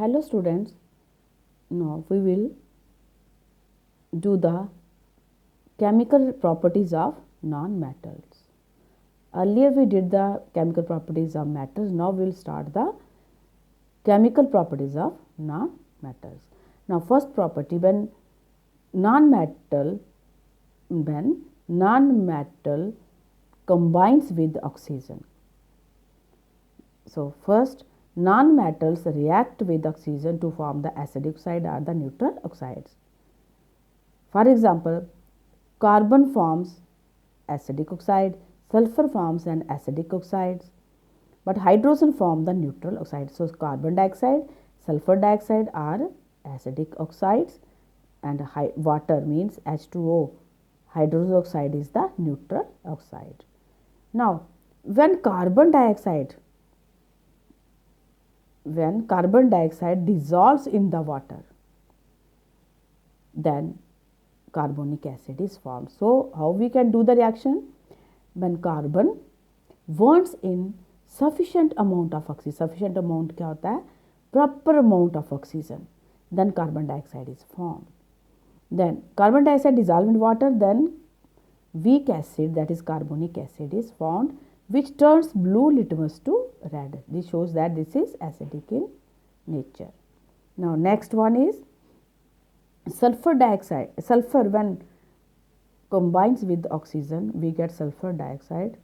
Hello students, now we will do the chemical properties of non-metals. Earlier we did the chemical properties of metals, now we will start the chemical properties of non-metals. Now first property, when non-metal combines with oxygen. So first, non-metals react with oxygen to form the acidic oxide or the neutral oxides. For example, carbon forms acidic oxide, sulfur forms an acidic oxides, but hydrogen form the neutral oxide. So carbon dioxide, sulfur dioxide are acidic oxides, and water means H2O. Hydrogen oxide is the neutral oxide. Now, when carbon dioxide dissolves in the water, then carbonic acid is formed. So how we can do the reaction? When carbon burns in sufficient amount of oxygen, sufficient amount क्या होता है? Proper amount of oxygen, then carbon dioxide is formed. Then carbon dioxide dissolved in water, then weak acid, that is carbonic acid, is formed, which turns blue litmus to red. This shows that this is acidic in nature. Now next one is sulfur dioxide. Sulfur, when combines with oxygen, we get sulfur dioxide.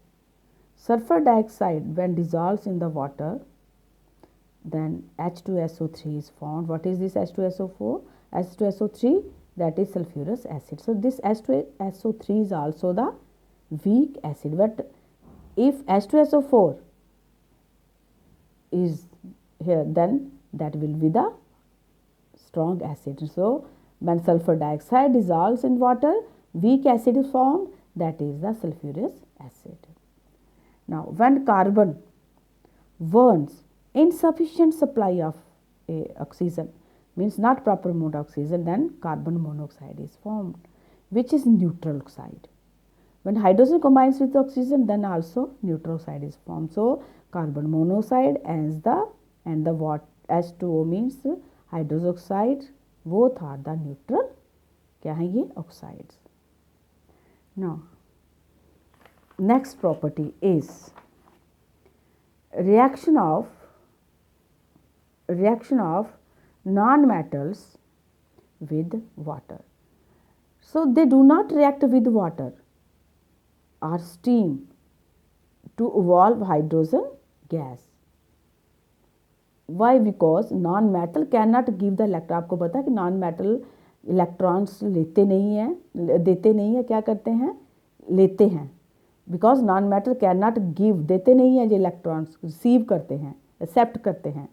Sulfur dioxide, when dissolves in the water, then H2SO3 is formed. What is this H2SO4? H2SO3, that is sulfurous acid. So this H2SO3 is also the weak acid. But if H2SO4 is here, then that will be the strong acid. So when sulfur dioxide dissolves in water, weak acid is formed, that is the sulfurous acid. Now when carbon burns insufficient supply of oxygen, means not proper amount of oxygen, then carbon monoxide is formed, which is neutral oxide. When hydrogen combines with oxygen, then also neutral oxide is formed. So carbon monoxide and the what H2O means hydrogen oxide, both are the neutral क्या है ये oxides. Now next property is reaction of non-metals with water. So they do not react with water or steam to evolve hydrogen gas. Why? Because non-metal cannot give the electron. आपको पता है कि non-metal electrons लेते नहीं हैं, देते नहीं है, क्या करते हैं? लेते हैं. Because non-metal cannot give, देते नहीं है जो electrons, receive करते हैं, accept करते हैं.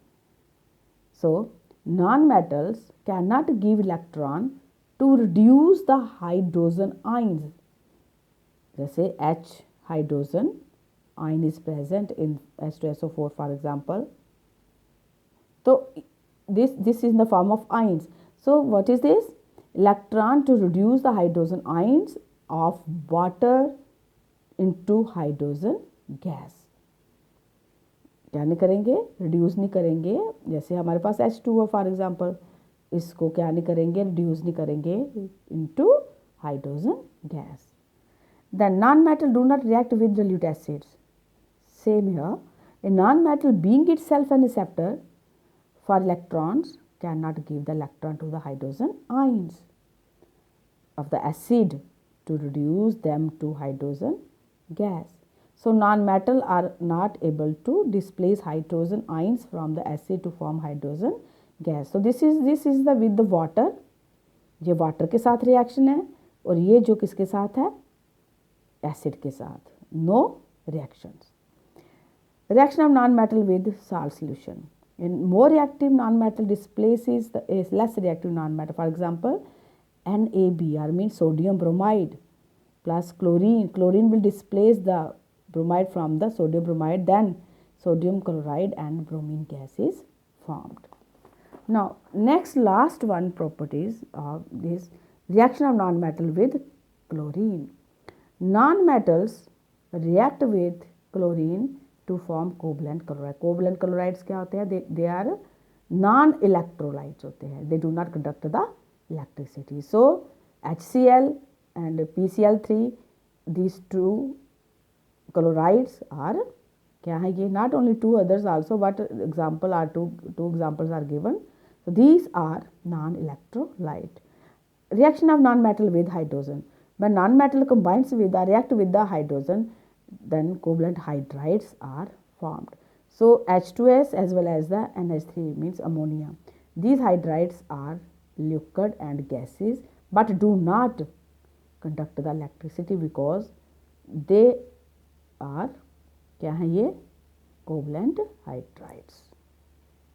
So non-metals cannot give electron to reduce the hydrogen ions. जैसे H hydrogen ion is present in H2SO4 for example. So this is in the form of ions. So what is this? Electron to reduce the hydrogen ions of water into hydrogen gas. क्या नहीं करेंगे? Reduce नहीं करेंगे. जैसे हमारे पास H2O for example, इसको क्या नहीं करेंगे? रिड्यूस नहीं करेंगे into hydrogen gas. Then non-metal do not react with dilute acids. Same here. A non-metal being itself a receptor for electrons cannot give the electron to the hydrogen ions of the acid to reduce them to hydrogen gas. So non-metal are not able to displace hydrogen ions from the acid to form hydrogen gas. So this is the with the water. ये water के साथ reaction है और ये जो किसके साथ है? Acid के साथ. No reactions. Reaction of non-metal with salt solution. In more reactive non-metal displaces the less reactive non-metal. For example, NaBr means sodium bromide plus chlorine. Chlorine will displace the bromide from the sodium bromide, then sodium chloride and bromine gas is formed. Now next last one properties of this reaction of non-metal with chlorine. Non-metals react with chlorine to form covalent chloride. Covalent chlorides क्या होते हैं? They are non electrolytes होते हैं, they do not conduct the electricity. So HCl and PCl3, these two chlorides are क्या है ये, not only two others also, but example are two examples are given. So these are non-electrolyte. Reaction of non-metal with hydrogen. When non-metal combines with the react with the hydrogen, then covalent hydrides are formed. So H2S as well as the NH3 means ammonia. These hydrides are liquid and gases, but do not conduct the electricity because they are क्या है ये, covalent hydrides.